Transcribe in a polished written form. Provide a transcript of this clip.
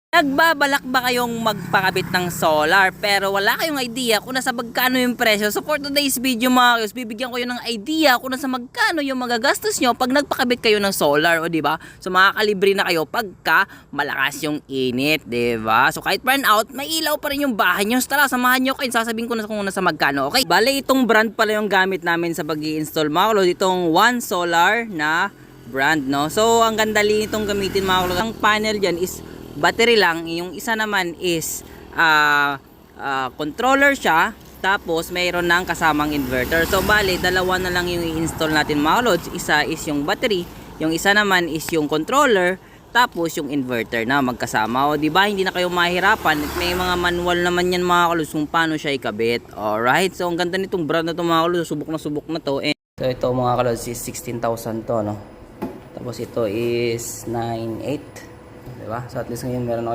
Nagbabalak ba kayong magpakabit ng solar pero wala kayong idea kung nasa magkano yung presyo? So for today's video mga kayos, bibigyan ko yun ng idea kung nasa magkano yung magagastos nyo pag nagpakabit kayo ng solar, o diba? So makakalibre na kayo pagka malakas yung init, diba? So kahit burn out, may ilaw pa rin yung bahay nyo. So tara, samahan nyo kayo, sasabihin ko na kung nasa magkano, okay? Bale, itong brand pala yung gamit namin sa pag-i-install mga kalod. Itong One Solar na brand, no? So ang gandali nitong gamitin mga kalod. Ang panel dyan is battery lang, yung isa naman is controller siya, tapos mayroon ng kasamang inverter. So bali, dalawa na lang yung i-install natin mga lods. Isa is yung battery, yung isa naman is yung controller, tapos yung inverter na magkasama. O di ba, hindi na kayo mahirapan at may mga manual naman yan mga lods kung paano siya ikabit. Alright, so ang ganda nitong brand na to mga lods, subok na to. And so ito mga lods is 16,000 to, no? Tapos ito is 9,800. Diba? So at least ngayon meron ako